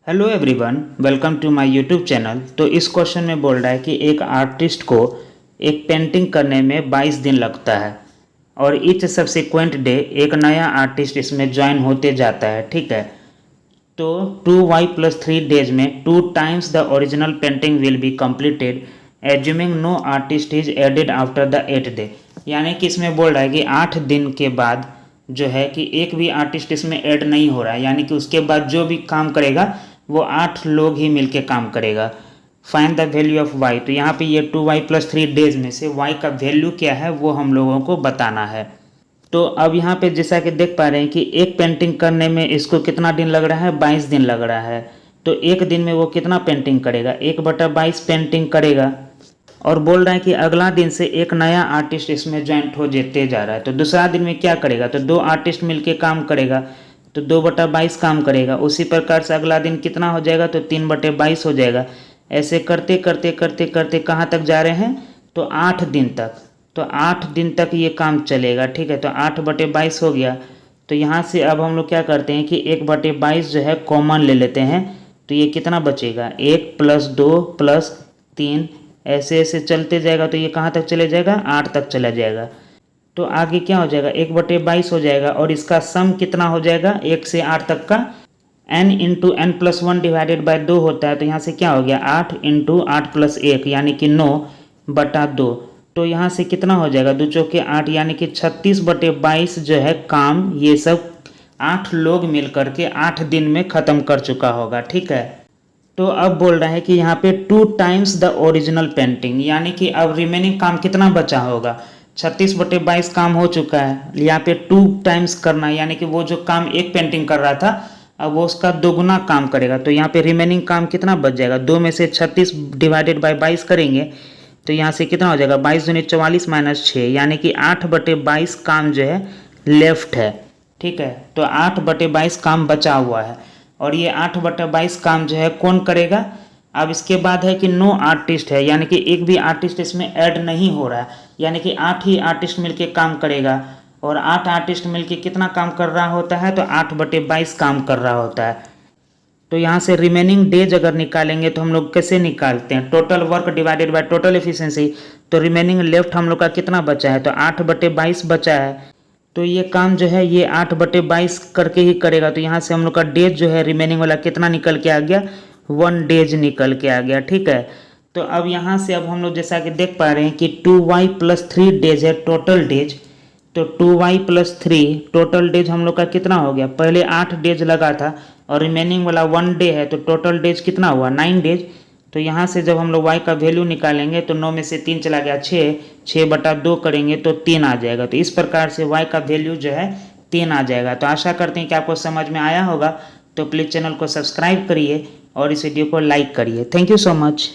Hello everyone, welcome to my YouTube channel. तो इस question में बोल रहा है कि एक आर्टिस्ट को एक पेंटिंग करने में 22 दिन लगता है और ईच सब्सिक्वेंट डे एक नया आर्टिस्ट इसमें ज्वाइन होते जाता है। ठीक है, तो 2y+3 डेज में 2 times the original painting will be completed assuming no artist is added after the 8th day. यानी कि इसमें बोल रहा है कि 8 दिन के बाद जो है कि एक भी आर्टिस्ट इसमें ऐड नहीं हो रहा है, यानी कि उसके बाद जो भी काम करेगा वो 8 लोग ही मिलके काम करेगा। Find the value of y। तो यहाँ पे ये 2y+3 डेज में से y का वैल्यू क्या है वो हम लोगों को बताना है। तो अब यहाँ पे जैसा कि देख पा रहे हैं कि एक पेंटिंग करने में इसको कितना दिन लग रहा है, 22 दिन लग रहा है। तो एक दिन में वो कितना पेंटिंग करेगा, 1/22 पेंटिंग करेगा। और बोल रहा है कि अगला दिन से एक नया आर्टिस्ट इसमें ज्वाइंट हो जेते जा रहा है। तो दूसरा दिन में क्या करेगा, तो 2 आर्टिस्ट मिलके काम करेगा, तो 2/22 काम करेगा। उसी प्रकार से अगला दिन कितना हो जाएगा, तो 3/22 हो जाएगा। ऐसे करते करते करते करते कहाँ तक जा रहे हैं, तो 8 दिन तक। तो 8 दिन तक ये काम चलेगा। ठीक है, तो 8/22 हो गया। तो यहाँ से अब हम लोग क्या करते हैं कि 1/22 जो है कॉमन ले लेते हैं। तो ये कितना बचेगा, 1 + 2 + 3 ऐसे ऐसे चलते जाएगा। तो ये कहाँ तक चले जाएगा, 8 तक चला जाएगा। तो आगे क्या हो जाएगा, 1/22 हो जाएगा और इसका सम कितना हो जाएगा 1 से 8 तक का। n × n+1 डिवाइडेड बाय 2 होता है। तो यहाँ से क्या हो गया, 8 × 8 + 1 यानी कि 9/2। तो यहाँ से कितना हो जाएगा, 2 चौके 8 यानी कि 36/22 जो है काम ये सब 8 लोग मिल करके 8 दिन में ख़त्म कर चुका होगा। ठीक है, तो अब बोल रहा है कि यहाँ पे 2 टाइम्स द ओरिजिनल पेंटिंग, यानी कि अब रिमेनिंग काम कितना बचा होगा, 36/22 काम हो चुका है। यहाँ पे 2 टाइम्स करना है, यानी कि वो जो काम एक पेंटिंग कर रहा था अब वो उसका दोगुना काम करेगा। तो यहाँ पे रिमेनिंग काम कितना बच जाएगा, 2 में से 36 डिवाइडेड बाय 22 करेंगे तो यहाँ से कितना हो जाएगा, 22 दूनी 44 - 6 यानी कि 8/22 काम जो है लेफ्ट है। ठीक है, तो 8/22 काम बचा हुआ है और ये 8/22 काम जो है कौन करेगा। अब इसके बाद है कि नो आर्टिस्ट है, यानी कि एक भी आर्टिस्ट इसमें ऐड नहीं हो रहा है, यानी कि 8 ही आर्टिस्ट मिलके काम करेगा। और 8 आर्टिस्ट मिलके कितना काम कर रहा होता है, तो 8/22 काम कर रहा होता है। तो यहाँ से रिमेनिंग डेज अगर निकालेंगे तो हम लोग कैसे निकालते हैं, total work divided by total efficiency. तो रिमेनिंग लेफ्ट हम लोग का कितना बचा है, तो 8/22 बचा है। तो ये काम जो है ये 8/22 करके ही करेगा। तो यहाँ से हम लोग का डेज जो है रिमेनिंग वाला कितना निकल के आ गया, 1 डेज निकल के आ गया। ठीक है, तो अब यहाँ से अब हम लोग जैसा कि देख पा रहे हैं कि 2y+3 डेज है टोटल डेज। तो 2y+3 टोटल डेज हम लोग का कितना हो गया, पहले 8 डेज लगा था और रिमेनिंग वाला 1 डे है, तो टोटल डेज कितना हुआ, 9 डेज। तो यहाँ से जब हम लोग y का वैल्यू निकालेंगे तो 9 में से 3 चला गया 6, 6/2 करेंगे तो 3 आ जाएगा। तो इस प्रकार से y का वैल्यू जो है 3 आ जाएगा। तो आशा करते हैं कि आपको समझ में आया होगा। तो प्लीज़ चैनल को सब्सक्राइब करिए और इस वीडियो को लाइक करिए। Thank you so much.